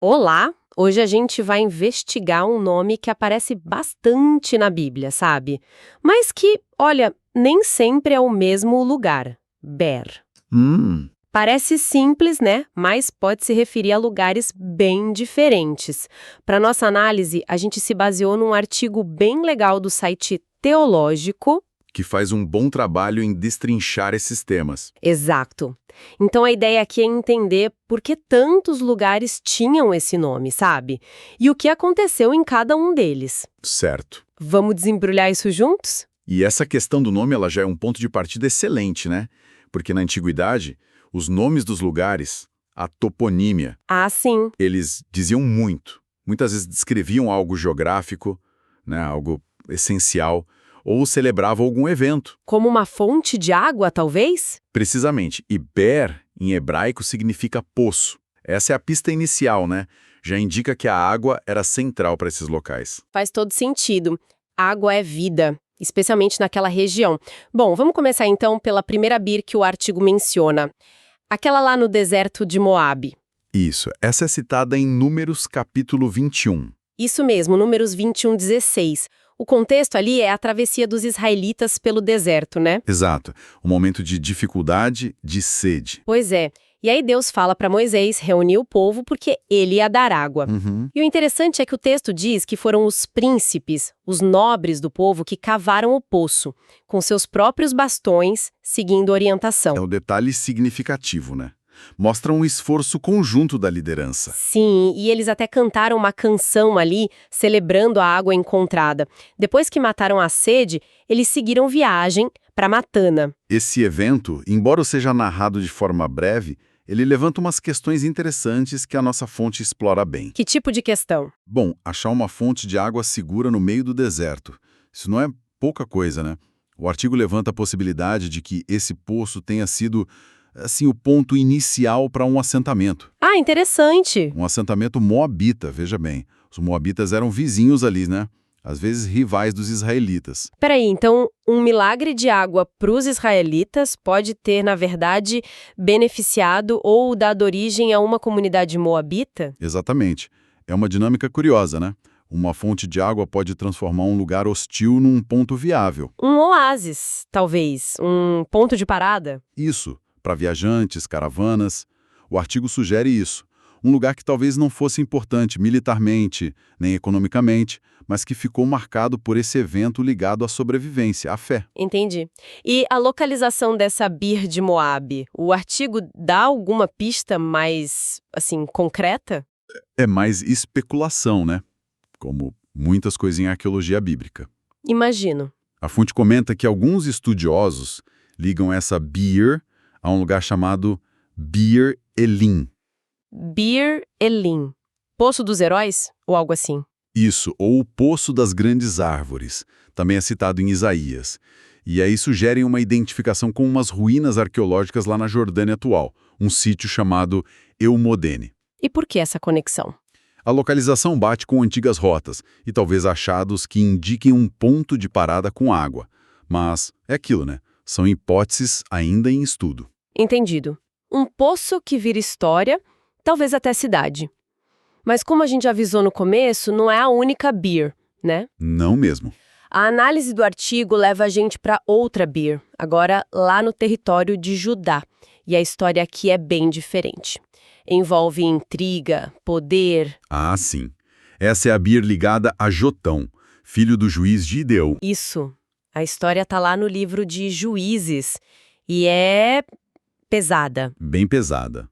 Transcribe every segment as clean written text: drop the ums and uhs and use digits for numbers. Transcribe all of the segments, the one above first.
Olá! Hoje a gente vai investigar um nome que aparece bastante na Bíblia, sabe? Mas que, olha, nem sempre é o mesmo lugar. Ber. Hum, Parece simples, né? Mas pode se referir a lugares bem diferentes. Para nossa análise, a gente se baseou num artigo bem legal do site Teológico. que faz um bom trabalho em destrinchar esses temas. Exato. Então a ideia aqui é entender por que tantos lugares tinham esse nome, sabe? E o que aconteceu em cada um deles. Certo. Vamos desembrulhar isso juntos? E essa questão do nome ela já é um ponto de partida excelente, né? Porque na antiguidade, os nomes dos lugares, a toponímia, Ah, sim. eles diziam muito. Muitas vezes descreviam algo geográfico, né, algo essencial, ou celebravam algum evento. Como uma fonte de água, talvez? Precisamente. E Ber, em hebraico, significa poço. Essa é a pista inicial, né? Já indica que a água era central para esses locais. Faz todo sentido. Água é vida, especialmente naquela região. Bom, vamos começar então pela primeira bir que o artigo menciona. Aquela lá no deserto de Moabe. Isso. Essa é citada em Números capítulo 21. Isso mesmo, Números 21:16. O contexto ali é a travessia dos israelitas pelo deserto, né? Exato. Um momento de dificuldade, de sede. Pois é. E aí Deus fala para Moisés reunir o povo porque ele ia dar água. Uhum. E o interessante é que o texto diz que foram os príncipes, os nobres do povo, que cavaram o poço, com seus próprios bastões, seguindo orientação. É um detalhe significativo, né? Mostra um esforço conjunto da liderança. Sim, e eles até cantaram uma canção ali, celebrando a água encontrada. Depois que mataram a sede, eles seguiram viagem para Matana. Esse evento, embora seja narrado de forma breve, ele levanta umas questões interessantes que a nossa fonte explora bem. Que tipo de questão? Bom, achar uma fonte de água segura no meio do deserto. Isso não é pouca coisa, né? O artigo levanta a possibilidade de que esse poço tenha sido, assim, o ponto inicial para um assentamento. Ah, interessante! Um assentamento moabita, veja bem. Os moabitas eram vizinhos ali, né? Às vezes rivais dos israelitas. Peraí, então um milagre de água para os israelitas pode ter, na verdade, beneficiado ou dado origem a uma comunidade moabita? Exatamente. É uma dinâmica curiosa, né? Uma fonte de água pode transformar um lugar hostil num ponto viável. Um oásis, talvez, um ponto de parada? Isso, para viajantes, caravanas. O artigo sugere isso. Um lugar que talvez não fosse importante militarmente, nem economicamente, mas que ficou marcado por esse evento ligado à sobrevivência, à fé. Entendi. E a localização dessa Bir de Moabe, o artigo dá alguma pista mais, assim, concreta? É mais especulação, né? Como muitas coisas em arqueologia bíblica. Imagino. A fonte comenta que alguns estudiosos ligam essa Bir a um lugar chamado Bir Elim. Bir Elim. Poço dos Heróis? Ou algo assim? Isso, ou o Poço das Grandes Árvores, também é citado em Isaías. E aí sugerem uma identificação com umas ruínas arqueológicas lá na Jordânia atual, um sítio chamado Eumodene. E por que essa conexão? A localização bate com antigas rotas e talvez achados que indiquem um ponto de parada com água. Mas é aquilo, né? São hipóteses ainda em estudo. Entendido. Um poço que vira história, talvez até cidade. Mas como a gente avisou no começo, não é a única Bir, né? Não mesmo. A análise do artigo leva a gente para outra Bir, agora lá no território de Judá. E a história aqui é bem diferente. Envolve intriga, poder. Ah, sim. Essa é a Bir ligada a Jotão, filho do juiz Gideão. Isso. A história tá lá no livro de Juízes. E é pesada. Bem pesada.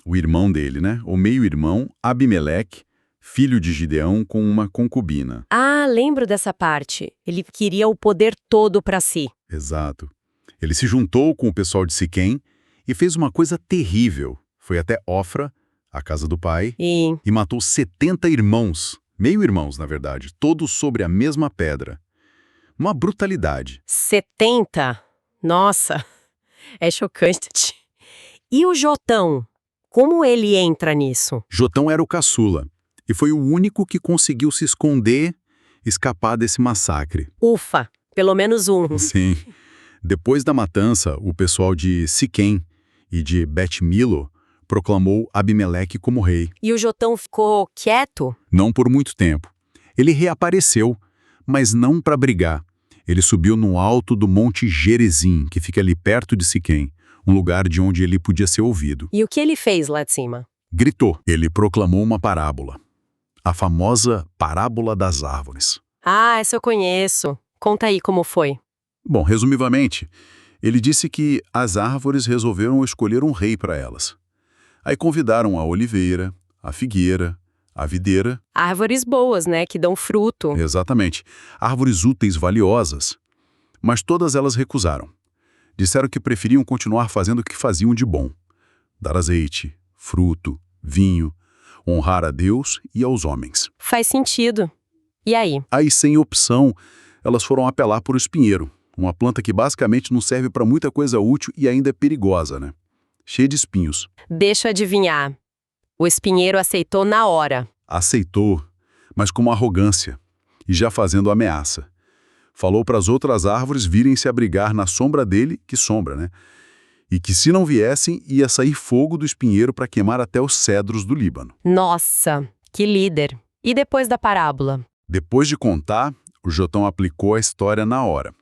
O irmão dele, né? O meio-irmão, Abimeleque, filho de Gideão com uma concubina. Ah, lembro dessa parte. Ele queria o poder todo para si. Exato. Ele se juntou com o pessoal de Siquém e fez uma coisa terrível. Foi até Ofra, a casa do pai, E e matou 70 irmãos, meio-irmãos, na verdade, todos sobre a mesma pedra. Uma brutalidade. 70? Nossa, é chocante. E o Jotão? Como ele entra nisso? Jotão era o caçula e foi o único que conseguiu se esconder, escapar desse massacre. Ufa, pelo menos um. Sim. Depois da matança, o pessoal de Siquém e de Bet-Milo proclamou Abimeleque como rei. E o Jotão ficou quieto? Não por muito tempo. Ele reapareceu, mas não para brigar. Ele subiu no alto do Monte Gerizim, que fica ali perto de Siquém, um lugar de onde ele podia ser ouvido. E o que ele fez lá de cima? Gritou. Ele proclamou uma parábola. A famosa parábola das árvores. Ah, essa eu conheço. Conta aí como foi. Bom, resumidamente, ele disse que as árvores resolveram escolher um rei para elas. Aí convidaram a oliveira, a figueira, a videira. Árvores boas, né, que dão fruto. Exatamente. Árvores úteis, valiosas. Mas todas elas recusaram. Disseram que preferiam continuar fazendo o que faziam de bom. Dar azeite, fruto, vinho, honrar a Deus e aos homens. Faz sentido. E aí? Aí, sem opção, elas foram apelar por espinheiro, uma planta que basicamente não serve para muita coisa útil e ainda é perigosa, né? Cheia de espinhos. Deixa eu adivinhar. O espinheiro aceitou na hora. Aceitou, mas com uma arrogância, e já fazendo ameaça. Falou para as outras árvores virem se abrigar na sombra dele, que sombra, né? E que se não viessem, ia sair fogo do espinheiro para queimar até os cedros do Líbano. Nossa, que líder. E depois da parábola? Depois de contar, o Jotão aplicou a história na hora.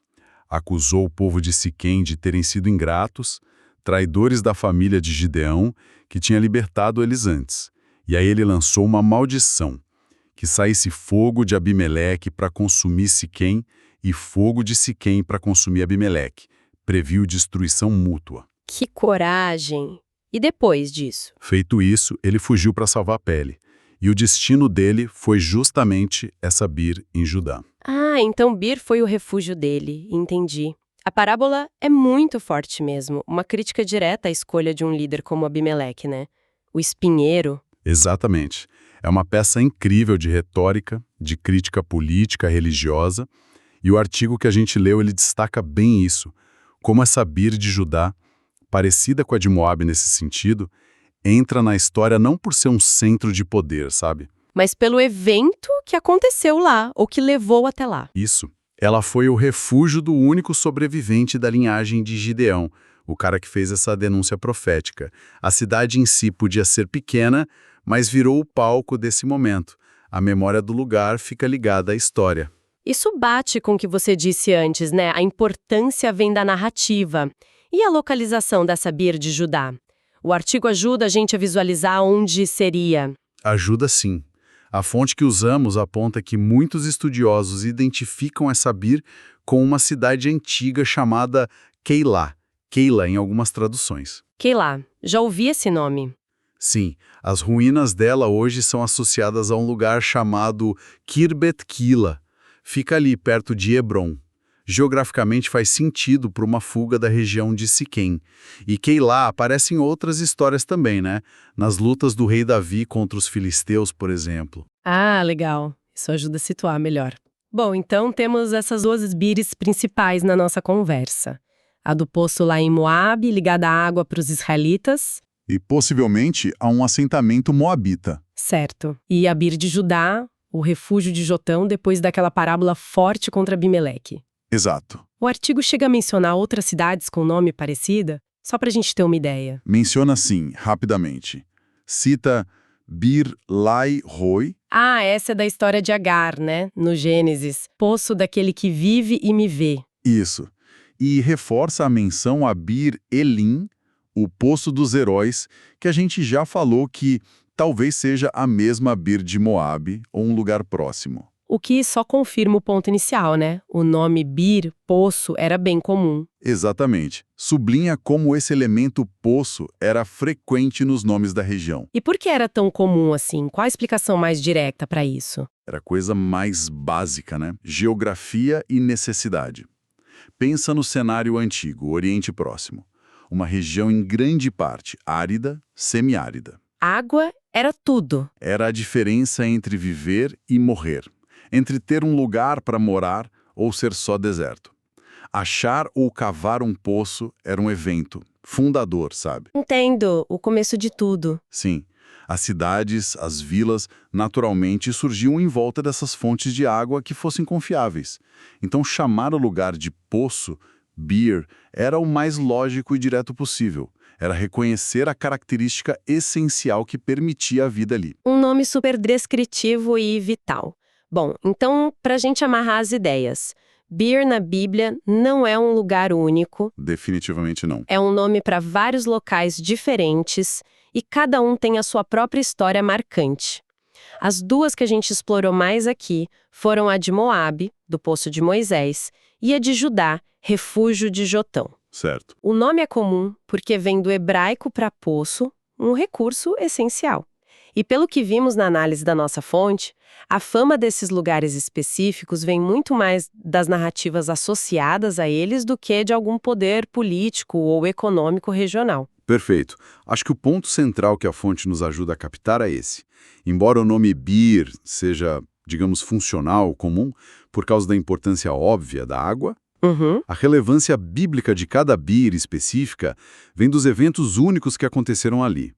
Acusou o povo de Siquém de terem sido ingratos, traidores da família de Gideão, que tinha libertado eles antes. E aí ele lançou uma maldição, que saísse fogo de Abimeleque para consumir Siquém e fogo de Siquém para consumir Abimeleque. Previu destruição mútua. Que coragem! E depois disso? Feito isso, ele fugiu para salvar a pele. E o destino dele foi justamente essa Bir em Judá. Ah, então Bir foi o refúgio dele, entendi. A parábola é muito forte mesmo, uma crítica direta à escolha de um líder como Abimeleque, né? O espinheiro. Exatamente. É uma peça incrível de retórica, de crítica política, religiosa, e o artigo que a gente leu, ele destaca bem isso, como essa Bir de Judá, parecida com a de Moabe nesse sentido, entra na história não por ser um centro de poder, sabe? Mas pelo evento que aconteceu lá, ou que levou até lá. Isso. Ela foi o refúgio do único sobrevivente da linhagem de Gideão, o cara que fez essa denúncia profética. A cidade em si podia ser pequena, mas virou o palco desse momento. A memória do lugar fica ligada à história. Isso bate com o que você disse antes, né? A importância vem da narrativa. E a localização dessa Bir de Judá? O artigo ajuda a gente a visualizar onde seria. Ajuda sim. A fonte que usamos aponta que muitos estudiosos identificam essa Bir com uma cidade antiga chamada Keilah. Keilah em algumas traduções. Keilah, já ouvi esse nome. Sim, as ruínas dela hoje são associadas a um lugar chamado Kirbet Kila. Fica ali, perto de Hebron. Geograficamente faz sentido para uma fuga da região de Siquém. E Keilah aparece em outras histórias também, né? Nas lutas do rei Davi contra os filisteus, por exemplo. Ah, legal. Isso ajuda a situar melhor. Bom, então temos essas duas bires principais na nossa conversa. A do poço lá em Moabe, ligada à água para os israelitas. E possivelmente a um assentamento moabita. Certo. E a bir de Judá, o refúgio de Jotão depois daquela parábola forte contra Abimeleque. Exato. O artigo chega a mencionar outras cidades com nome parecido, só para a gente ter uma ideia. Menciona sim, rapidamente. Cita Bir Lai Roi. Ah, essa é da história de Agar, né? No Gênesis. Poço daquele que vive e me vê. Isso. E reforça a menção a Bir Elim, o Poço dos Heróis, que a gente já falou que talvez seja a mesma Bir de Moabe ou um lugar próximo. O que só confirma o ponto inicial, né? O nome Bir, poço, era bem comum. Exatamente. Sublinha como esse elemento poço era frequente nos nomes da região. E por que era tão comum assim? Qual a explicação mais direta para isso? Era coisa mais básica, né? Geografia e necessidade. Pensa no cenário antigo, Oriente Próximo. Uma região em grande parte árida, semiárida. Água era tudo. Era a diferença entre viver e morrer. Entre ter um lugar para morar ou ser só deserto. Achar ou cavar um poço era um evento fundador, sabe? Entendo, o começo de tudo. Sim, as cidades, as vilas, naturalmente surgiam em volta dessas fontes de água que fossem confiáveis. Então chamar o lugar de poço, bir, era o mais lógico e direto possível. Era reconhecer a característica essencial que permitia a vida ali. Um nome super descritivo e vital. Bom, então, para a gente amarrar as ideias, Bir na Bíblia não é um lugar único, Definitivamente não. é um nome para vários locais diferentes e cada um tem a sua própria história marcante. As duas que a gente explorou mais aqui foram a de Moabe, do Poço de Moisés, e a de Judá, Refúgio de Jotão. Certo. O nome é comum porque vem do hebraico para poço, um recurso essencial. E pelo que vimos na análise da nossa fonte, a fama desses lugares específicos vem muito mais das narrativas associadas a eles do que de algum poder político ou econômico regional. Perfeito. Acho que o ponto central que a fonte nos ajuda a captar é esse. Embora o nome Bir seja, digamos, funcional, comum, por causa da importância óbvia da água, a relevância bíblica de cada Bir específica vem dos eventos únicos que aconteceram ali.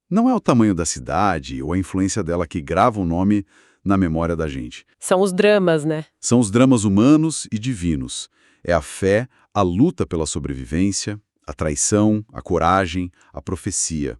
Não é o tamanho da cidade ou a influência dela que grava o nome na memória da gente. São os dramas, né? São os dramas humanos e divinos. É a fé, a luta pela sobrevivência, a traição, a coragem, a profecia.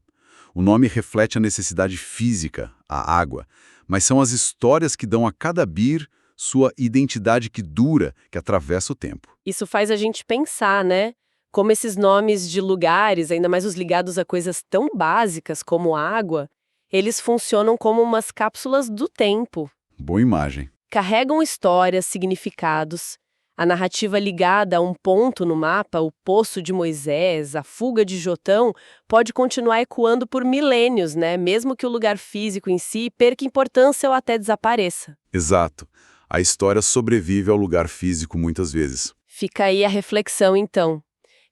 O nome reflete a necessidade física, a água, mas são as histórias que dão a cada Bir sua identidade que dura, que atravessa o tempo. Isso faz a gente pensar, né? Como esses nomes de lugares, ainda mais os ligados a coisas tão básicas como água, eles funcionam como umas cápsulas do tempo. Boa imagem. Carregam histórias, significados. A narrativa ligada a um ponto no mapa, o Poço de Moisés, a Fuga de Jotão, pode continuar ecoando por milênios, né? Mesmo que o lugar físico em si perca importância ou até desapareça. Exato. A história sobrevive ao lugar físico muitas vezes. Fica aí a reflexão, então.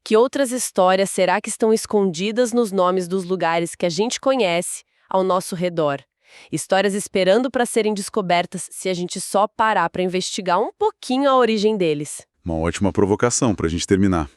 Que outras histórias será que estão escondidas nos nomes dos lugares que a gente conhece ao nosso redor? Histórias esperando para serem descobertas se a gente só parar para investigar um pouquinho a origem deles. Uma ótima provocação para a gente terminar.